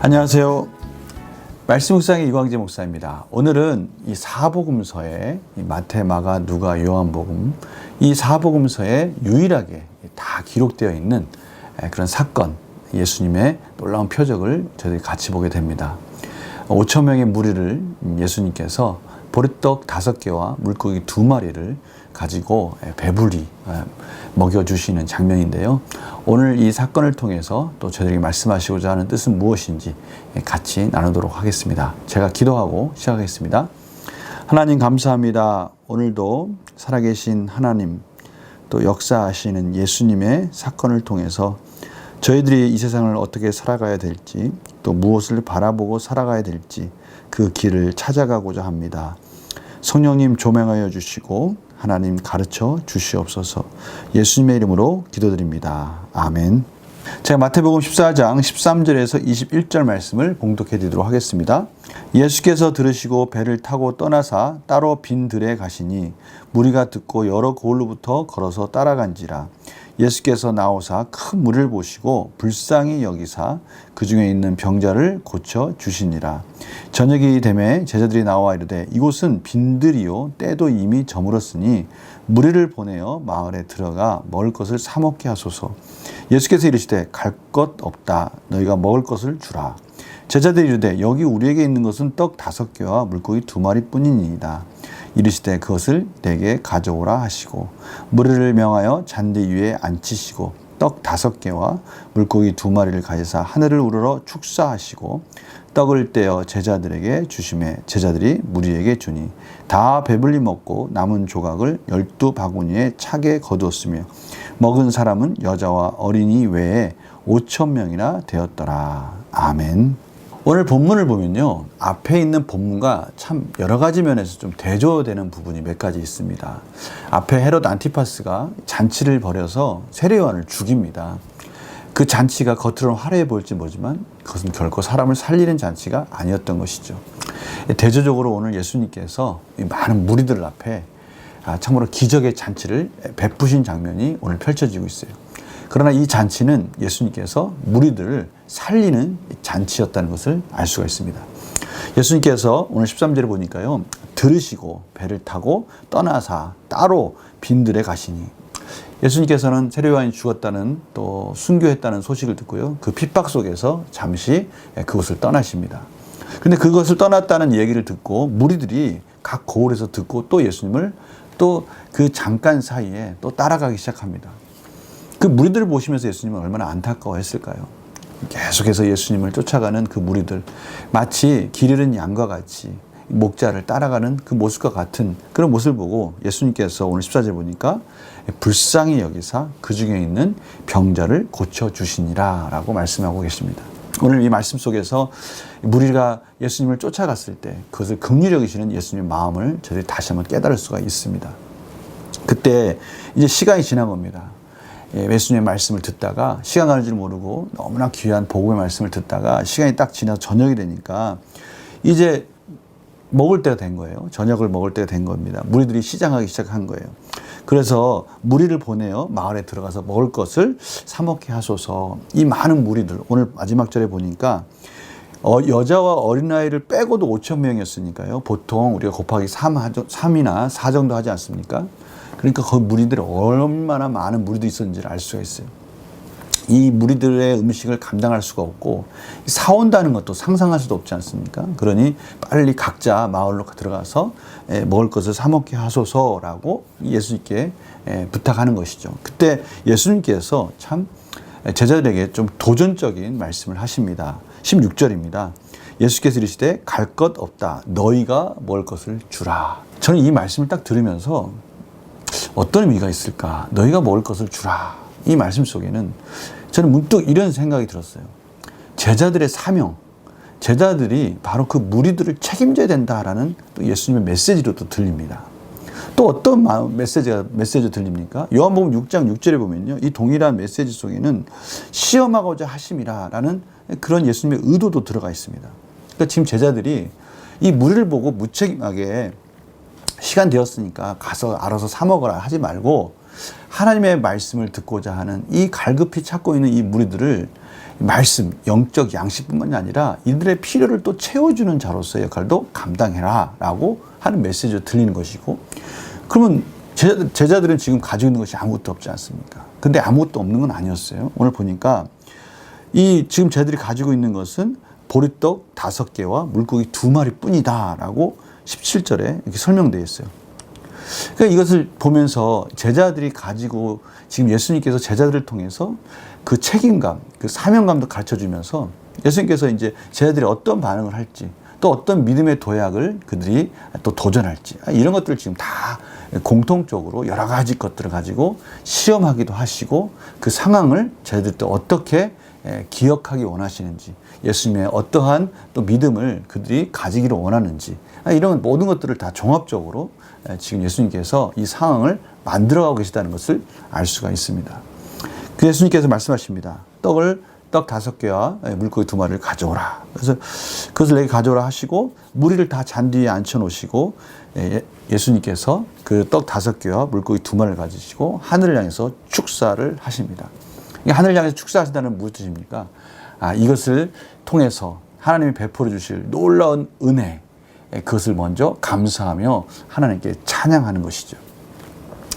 안녕하세요. 말씀 묵상의 이광재 목사입니다. 오늘은 이 사복음서에 마태, 마가, 누가, 요한복음 이 사복음서에 유일하게 다 기록되어 있는 그런 사건, 예수님의 놀라운 표적을 저희들이 같이 보게 됩니다. 5천 명의 무리를 예수님께서 보리떡 5개와 물고기 2마리를 가지고 배불리 먹여주시는 장면인데요. 오늘 이 사건을 통해서 또 저희들에게 말씀하시고자 하는 뜻은 무엇인지 같이 나누도록 하겠습니다. 제가 기도하고 시작하겠습니다. 하나님 감사합니다. 오늘도 살아계신 하나님, 또 역사하시는 예수님의 사건을 통해서 저희들이 이 세상을 어떻게 살아가야 될지, 또 무엇을 바라보고 살아가야 될지 그 길을 찾아가고자 합니다. 성령님 조명하여 주시고 하나님 가르쳐 주시옵소서. 예수님의 이름으로 기도드립니다. 아멘. 제가 마태복음 14장 13절에서 21절 말씀을 봉독해 드리도록 하겠습니다. 예수께서 들으시고 배를 타고 떠나사 따로 빈 들에 가시니 무리가 듣고 여러 고을로부터 걸어서 따라간지라. 예수께서 나오사 큰 무리를 보시고 불쌍히 여기사 그 중에 있는 병자를 고쳐 주시니라. 저녁이 되매 제자들이 나와 이르되 이곳은 빈들이요 때도 이미 저물었으니 무리를 보내어 마을에 들어가 먹을 것을 사 먹게 하소서. 예수께서 이르시되 갈 것 없다. 너희가 먹을 것을 주라. 제자들이 이르되 여기 우리에게 있는 것은 떡 5개와 물고기 2마리 뿐이니이다. 이르시되 그것을 내게 가져오라 하시고 무리를 명하여 잔디 위에 앉히시고 떡 5개와 물고기 2마리를 가지사 하늘을 우러러 축사하시고 떡을 떼어 제자들에게 주시매 제자들이 무리에게 주니 다 배불리 먹고 남은 조각을 12바구니에 차게 거두었으며 먹은 사람은 여자와 어린이 외에 5천 명이나 되었더라. 아멘. 오늘 본문을 보면요, 앞에 있는 본문과 참 여러 가지 면에서 좀 대조되는 부분이 몇 가지 있습니다. 앞에 헤롯 안티파스가 잔치를 벌여서 세례요한을 죽입니다. 그 잔치가 겉으로는 화려해 보일지 모르지만 그것은 결코 사람을 살리는 잔치가 아니었던 것이죠. 대조적으로 오늘 예수님께서 많은 무리들 앞에 참으로 기적의 잔치를 베푸신 장면이 오늘 펼쳐지고 있어요. 그러나 이 잔치는 예수님께서 무리들을 살리는 잔치였다는 것을 알 수가 있습니다. 예수님께서 오늘 13절에 보니까요, 들으시고 배를 타고 떠나사 따로 빈들에 가시니, 예수님께서는 세례요한이 죽었다는 또 순교했다는 소식을 듣고요, 그 핍박 속에서 잠시 그곳을 떠나십니다. 그런데 그것을 떠났다는 얘기를 듣고 무리들이 각 고을에서 듣고 또 예수님을 또 그 잠깐 사이에 또 따라가기 시작합니다. 그 무리들을 보시면서 예수님은 얼마나 안타까워했을까요? 계속해서 예수님을 쫓아가는 그 무리들, 마치 길 잃은 양과 같이 목자를 따라가는 그 모습과 같은 그런 모습을 보고 예수님께서 오늘 14절 보니까 불쌍히 여기사 그 중에 있는 병자를 고쳐주시니라 라고 말씀하고 계십니다. 오늘 이 말씀 속에서 무리가 예수님을 쫓아갔을 때 그것을 긍휼히 여기시는 예수님의 마음을 저희들이 다시 한번 깨달을 수가 있습니다. 그때 이제 시간이 지난 겁니다. 예수님의 말씀을 듣다가 시간 가는 줄 모르고 너무나 귀한 복음의 말씀을 듣다가 시간이 딱 지나서 저녁이 되니까 이제 먹을 때가 된 거예요. 저녁을 먹을 때가 된 겁니다. 무리들이 시장하기 시작한 거예요. 그래서 무리를 보내어 마을에 들어가서 먹을 것을 사 먹게 하소서. 이 많은 무리들, 오늘 마지막 절에 보니까 여자와 어린아이를 빼고도 5천 명이었으니까요. 보통 우리가 곱하기 3이나 4 정도 하지 않습니까? 그러니까 그 무리들이 얼마나 많은 무리들이 있었는지를 알 수가 있어요. 이 무리들의 음식을 감당할 수가 없고 사온다는 것도 상상할 수도 없지 않습니까? 그러니 빨리 각자 마을로 들어가서 먹을 것을 사 먹게 하소서라고 예수님께 부탁하는 것이죠. 그때 예수님께서 참 제자들에게 좀 도전적인 말씀을 하십니다. 16절입니다. 예수께서 이르시되 갈 것 없다. 너희가 먹을 것을 주라. 저는 이 말씀을 딱 들으면서 어떤 의미가 있을까? 너희가 먹을 것을 주라. 이 말씀 속에는 저는 문득 이런 생각이 들었어요. 제자들의 사명, 제자들이 바로 그 무리들을 책임져야 된다라는 또 예수님의 메시지로 또 들립니다. 또 어떤 메시지가 들립니까? 요한복음 6장 6절에 보면요, 이 동일한 메시지 속에는 시험하고자 하심이라라는 그런 예수님의 의도도 들어가 있습니다. 그러니까 지금 제자들이 이 무리를 보고 무책임하게 시간 되었으니까 가서 알아서 사 먹어라 하지 말고 하나님의 말씀을 듣고자 하는 이 갈급히 찾고 있는 이 무리들을 말씀, 영적 양식뿐만이 아니라 이들의 필요를 또 채워주는 자로서의 역할도 감당해라 라고 하는 메시지가 들리는 것이고, 그러면 제자들은 지금 가지고 있는 것이 아무것도 없지 않습니까? 근데 아무것도 없는 건 아니었어요. 오늘 보니까 지금 제자들이 가지고 있는 것은 보리떡 5개와 물고기 2마리 뿐이다 라고 17절에 이렇게 설명되어 있어요. 그러니까 이것을 보면서 제자들이 가지고 지금 예수님께서 제자들을 통해서 그 책임감, 그 사명감도 가르쳐 주면서 예수님께서 이제 제자들이 어떤 반응을 할지, 또 어떤 믿음의 도약을 그들이 또 도전할지, 이런 것들을 지금 다 공통적으로 여러 가지 것들을 가지고 시험하기도 하시고, 그 상황을 제자들이 또 어떻게 기억하기 원하시는지, 예수님의 어떠한 또 믿음을 그들이 가지기를 원하는지, 이런 모든 것들을 다 종합적으로 지금 예수님께서 이 상황을 만들어가고 계시다는 것을 알 수가 있습니다. 그 예수님께서 말씀하십니다. 떡 5개와 물고기 2마리를 가져오라. 그래서 그것을 내게 가져오라 하시고 무리를 다 잔디에 앉혀 놓으시고 예수님께서 그 떡 5개와 물고기 2마리를 가지시고 하늘을 향해서 축사를 하십니다. 하늘을 향해서 축사하신다는 무슨 뜻입니까? 이것을 통해서 하나님이 베풀어 주실 놀라운 은혜, 그것을 먼저 감사하며 하나님께 찬양하는 것이죠.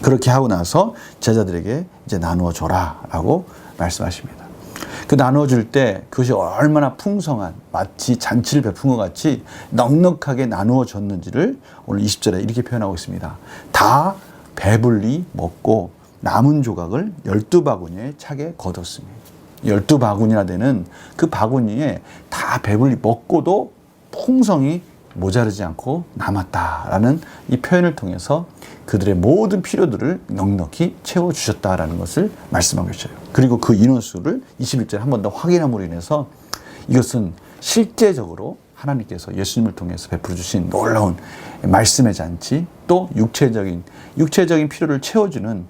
그렇게 하고 나서 제자들에게 이제 나누어 줘라 라고 말씀하십니다. 그 나누어 줄 때 그것이 얼마나 풍성한, 마치 잔치를 베푼 것 같이 넉넉하게 나누어 줬는지를 오늘 20절에 이렇게 표현하고 있습니다. 다 배불리 먹고 남은 조각을 12바구니에 차게 거뒀으며, 12바구니나 되는 그 바구니에 다 배불리 먹고도 풍성이 모자르지 않고 남았다라는 이 표현을 통해서 그들의 모든 필요들을 넉넉히 채워주셨다라는 것을 말씀하고 계셔요. 그리고 그 인원수를 21절에 한 번 더 확인함으로 인해서 이것은 실제적으로 하나님께서 예수님을 통해서 베풀어 주신 놀라운 말씀의 잔치, 또 육체적인 필요를 채워주는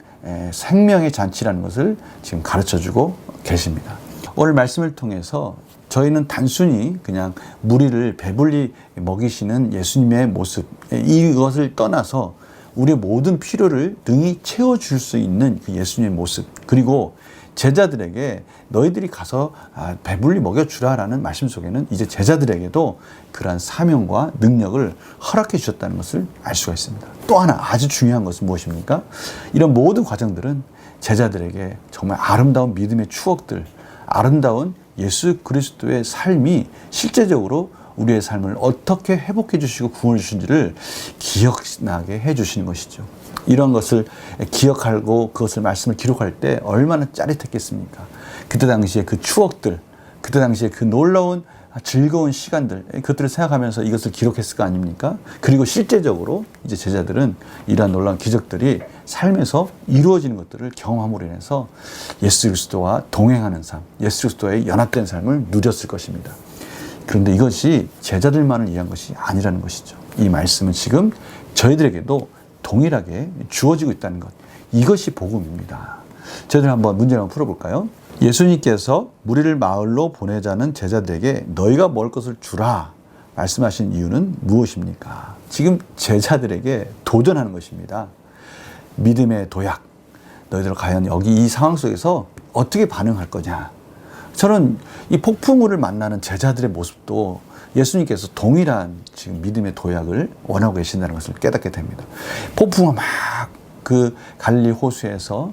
생명의 잔치라는 것을 지금 가르쳐주고 계십니다. 오늘 말씀을 통해서 저희는 단순히 그냥 무리를 배불리 먹이시는 예수님의 모습, 이것을 떠나서 우리의 모든 필요를 능히 채워줄 수 있는 그 예수님의 모습, 그리고 제자들에게 너희들이 가서 배불리 먹여주라라는 말씀 속에는 이제 제자들에게도 그러한 사명과 능력을 허락해 주셨다는 것을 알 수가 있습니다. 또 하나 아주 중요한 것은 무엇입니까? 이런 모든 과정들은 제자들에게 정말 아름다운 믿음의 추억들, 아름다운 예수 그리스도의 삶이 실제적으로 우리의 삶을 어떻게 회복해 주시고 구원해 주신지를 기억나게 해 주시는 것이죠. 이런 것을 기억하고 그것을 말씀을 기록할 때 얼마나 짜릿했겠습니까? 그때 당시에 그 추억들, 그때 당시에 그 놀라운 즐거운 시간들, 그것들을 생각하면서 이것을 기록했을 거 아닙니까? 그리고 실제적으로 이제 제자들은 이러한 놀라운 기적들이 삶에서 이루어지는 것들을 경험함으로 인해서 예수 그리스도와 동행하는 삶, 예수 그리스도의 연합된 삶을 누렸을 것입니다. 그런데 이것이 제자들만을 위한 것이 아니라는 것이죠. 이 말씀은 지금 저희들에게도 동일하게 주어지고 있다는 것, 이것이 복음입니다. 저희들 한번 문제를 한번 풀어볼까요? 예수님께서 무리를 마을로 보내자는 제자들에게 너희가 먹을 것을 주라 말씀하신 이유는 무엇입니까? 지금 제자들에게 도전하는 것입니다. 믿음의 도약, 너희들 과연 여기 이 상황 속에서 어떻게 반응할 거냐. 저는 이 폭풍우를 만나는 제자들의 모습도 예수님께서 동일한 지금 믿음의 도약을 원하고 계신다는 것을 깨닫게 됩니다. 폭풍우가 막 그 갈릴리 호수에서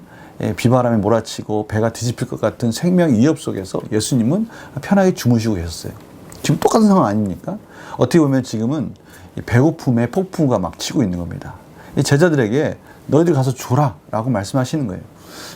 비바람에 몰아치고 배가 뒤집힐 것 같은 생명 위협 속에서 예수님은 편하게 주무시고 계셨어요. 지금 똑같은 상황 아닙니까? 어떻게 보면 지금은 배고픔에 폭풍우가 막 치고 있는 겁니다. 제자들에게 너희들 가서 줘라 라고 말씀하시는 거예요.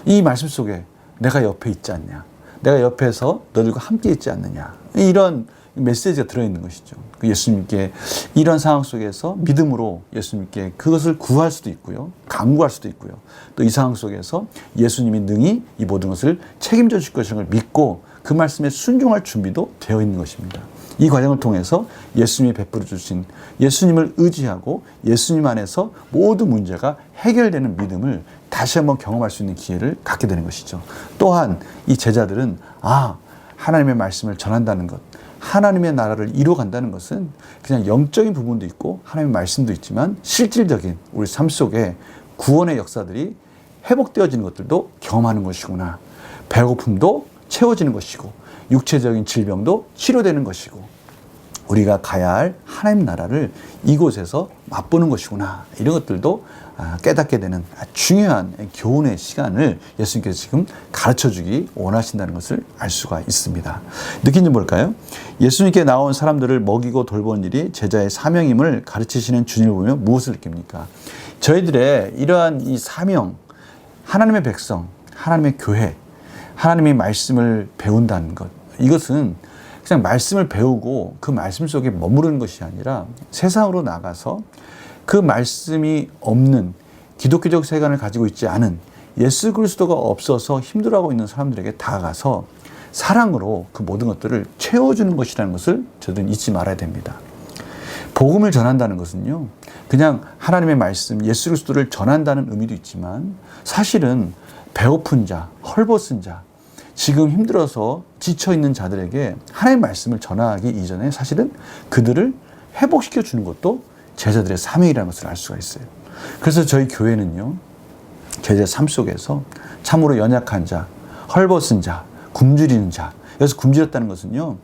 이 말씀 속에 내가 옆에 있지 않냐, 내가 옆에서 너희들과 함께 있지 않느냐, 이런 메시지가 들어있는 것이죠. 예수님께 이런 상황 속에서 믿음으로 예수님께 그것을 구할 수도 있고요, 간구할 수도 있고요, 또 이 상황 속에서 예수님이 능히 이 모든 것을 책임져 줄 것을 믿고 그 말씀에 순종할 준비도 되어 있는 것입니다. 이 과정을 통해서 예수님이 베풀어 주신, 예수님을 의지하고 예수님 안에서 모든 문제가 해결되는 믿음을 다시 한번 경험할 수 있는 기회를 갖게 되는 것이죠. 또한 이 제자들은 하나님의 말씀을 전한다는 것, 하나님의 나라를 이루어간다는 것은 그냥 영적인 부분도 있고 하나님의 말씀도 있지만 실질적인 우리 삶 속에 구원의 역사들이 회복되어지는 것들도 경험하는 것이구나. 배고픔도 채워지는 것이고 육체적인 질병도 치료되는 것이고 우리가 가야 할 하나님 나라를 이곳에서 맛보는 것이구나. 이런 것들도 깨닫게 되는 중요한 교훈의 시간을 예수님께서 지금 가르쳐주기 원하신다는 것을 알 수가 있습니다. 느낀 점 뭘까요? 예수님께 나온 사람들을 먹이고 돌보는 일이 제자의 사명임을 가르치시는 주님을 보면 무엇을 느낍니까? 저희들의 이러한 이 사명, 하나님의 백성, 하나님의 교회, 하나님의 말씀을 배운다는 것, 이것은 그냥 말씀을 배우고 그 말씀 속에 머무르는 것이 아니라 세상으로 나가서 그 말씀이 없는 기독교적 세관을 가지고 있지 않은 예수 그리스도가 없어서 힘들어하고 있는 사람들에게 다가가서 사랑으로 그 모든 것들을 채워주는 것이라는 것을 저들은 잊지 말아야 됩니다. 복음을 전한다는 것은요, 그냥 하나님의 말씀, 예수 그리스도를 전한다는 의미도 있지만 사실은 배고픈 자, 헐벗은 자, 지금 힘들어서 지쳐있는 자들에게 하나님의 말씀을 전하기 이전에 사실은 그들을 회복시켜 주는 것도 제자들의 사명이라는 것을 알 수가 있어요. 그래서 저희 교회는요, 제자의 삶 속에서 참으로 연약한 자, 헐벗은 자, 굶주리는 자, 여기서 굶주렸다는 것은요,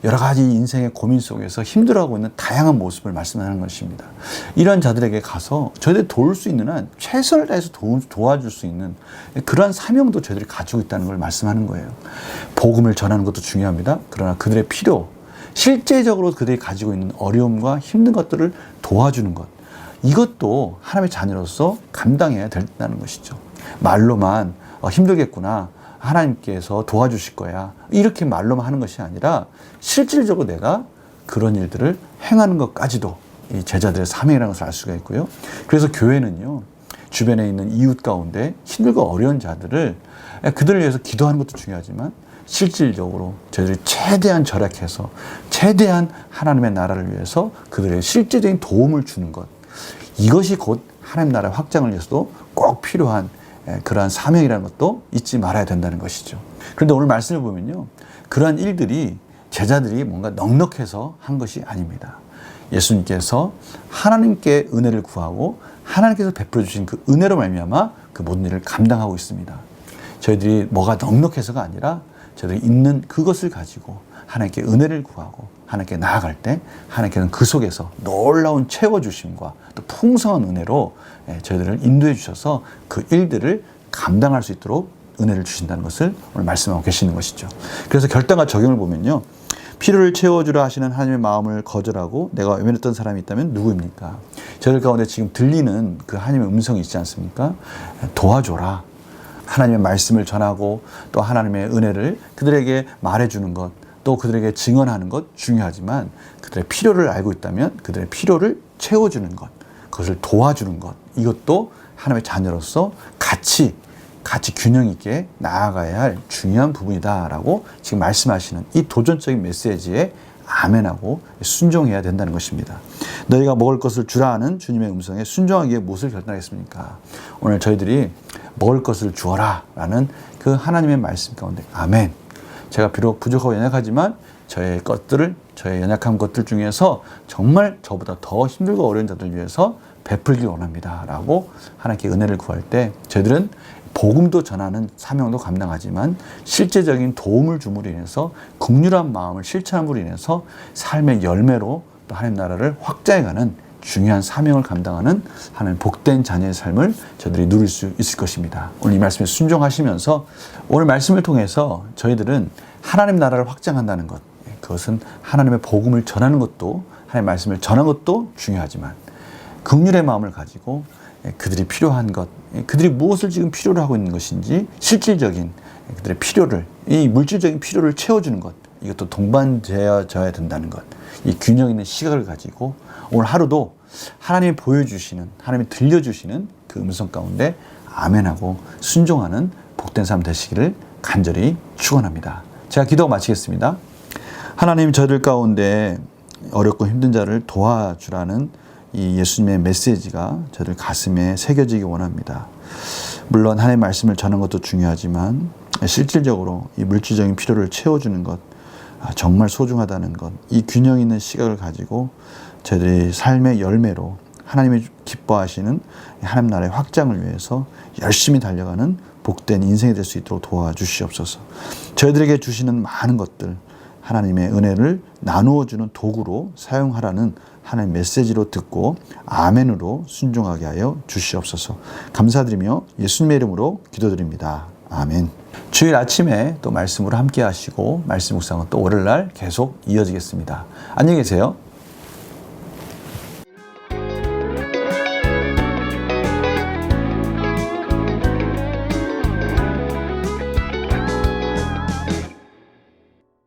여러 가지 인생의 고민 속에서 힘들어하고 있는 다양한 모습을 말씀하는 것입니다. 이런 자들에게 가서 저희들이 도울 수 있는 한 최선을 다해서 도와줄 수 있는 그러한 사명도 저희들이 가지고 있다는 걸 말씀하는 거예요. 복음을 전하는 것도 중요합니다. 그러나 그들의 필요, 실제적으로 그들이 가지고 있는 어려움과 힘든 것들을 도와주는 것, 이것도 하나님의 자녀로서 감당해야 된다는 것이죠. 말로만 힘들겠구나, 하나님께서 도와주실 거야, 이렇게 말로만 하는 것이 아니라 실질적으로 내가 그런 일들을 행하는 것까지도 이 제자들의 사명이라는 것을 알 수가 있고요. 그래서 교회는요, 주변에 있는 이웃 가운데 힘들고 어려운 자들을 그들을 위해서 기도하는 것도 중요하지만 실질적으로 저희들이 최대한 절약해서 최대한 하나님의 나라를 위해서 그들의 실제적인 도움을 주는 것, 이것이 곧 하나님 나라의 확장을 위해서도 꼭 필요한 그러한 사명이라는 것도 잊지 말아야 된다는 것이죠. 그런데 오늘 말씀을 보면요, 그러한 일들이 제자들이 뭔가 넉넉해서 한 것이 아닙니다. 예수님께서 하나님께 은혜를 구하고 하나님께서 베풀어 주신 그 은혜로 말미암아 그 모든 일을 감당하고 있습니다. 저희들이 뭐가 넉넉해서가 아니라 저희들이 있는 그것을 가지고 하나님께 은혜를 구하고 하나님께 나아갈 때 하나님께는 그 속에서 놀라운 채워주심과 또 풍성한 은혜로 저희들을 인도해 주셔서 그 일들을 감당할 수 있도록 은혜를 주신다는 것을 오늘 말씀하고 계시는 것이죠. 그래서 결단과 적용을 보면요, 필요를 채워주라 하시는 하나님의 마음을 거절하고 내가 외면했던 사람이 있다면 누구입니까? 저들 가운데 지금 들리는 그 하나님의 음성이 있지 않습니까? 도와줘라. 하나님의 말씀을 전하고 또 하나님의 은혜를 그들에게 말해주는 것, 또 그들에게 증언하는 것 중요하지만 그들의 필요를 알고 있다면 그들의 필요를 채워주는 것, 그것을 도와주는 것, 이것도 하나님의 자녀로서 같이 균형 있게 나아가야 할 중요한 부분이다라고 지금 말씀하시는 이 도전적인 메시지에 아멘하고 순종해야 된다는 것입니다. 너희가 먹을 것을 주라 하는 주님의 음성에 순종하기 위해 무엇을 결단하겠습니까? 오늘 저희들이 먹을 것을 주어라 라는 그 하나님의 말씀 가운데 아멘. 제가 비록 부족하고 연약하지만 저의 연약한 것들 중에서 정말 저보다 더 힘들고 어려운 자들 위해서 베풀기 원합니다 라고 하나님께 은혜를 구할 때 저희들은 복음도 전하는 사명도 감당하지만 실제적인 도움을 줌으로 인해서 긍휼한 마음을 실천함으로 인해서 삶의 열매로 또 하나님 나라를 확장해가는 중요한 사명을 감당하는 하나님 복된 자녀의 삶을 저희들이 누릴 수 있을 것입니다. 오늘 이 말씀에 순종하시면서 오늘 말씀을 통해서 저희들은 하나님 나라를 확장한다는 것, 그것은 하나님의 복음을 전하는 것도 하나님의 말씀을 전하는 것도 중요하지만 긍휼의 마음을 가지고 그들이 필요한 것, 그들이 무엇을 지금 필요로 하고 있는 것인지 실질적인 그들의 필요를, 이 물질적인 필요를 채워주는 것, 이것도 동반되어져야 된다는 것, 이 균형 있는 시각을 가지고 오늘 하루도 하나님이 보여주시는, 하나님이 들려주시는 그 음성 가운데 아멘하고 순종하는 복된 삶 되시기를 간절히 축원합니다. 제가 기도 마치겠습니다. 하나님, 저희들 가운데 어렵고 힘든 자를 도와주라는 이 예수님의 메시지가 저들 가슴에 새겨지기 원합니다. 물론 하나님의 말씀을 전하는 것도 중요하지만 실질적으로 이 물질적인 필요를 채워주는 것 정말 소중하다는 것, 이 균형 있는 시각을 가지고 저희들이 삶의 열매로 하나님이 기뻐하시는 하나님 나라의 확장을 위해서 열심히 달려가는 복된 인생이 될 수 있도록 도와주시옵소서. 저희들에게 주시는 많은 것들 하나님의 은혜를 나누어주는 도구로 사용하라는 하나님의 메시지로 듣고 아멘으로 순종하게 하여 주시옵소서. 감사드리며 예수님의 이름으로 기도드립니다. 아멘. 주일 아침에 또 말씀으로 함께 하시고 말씀 묵상은 또 월요일날 계속 이어지겠습니다. 안녕히 계세요.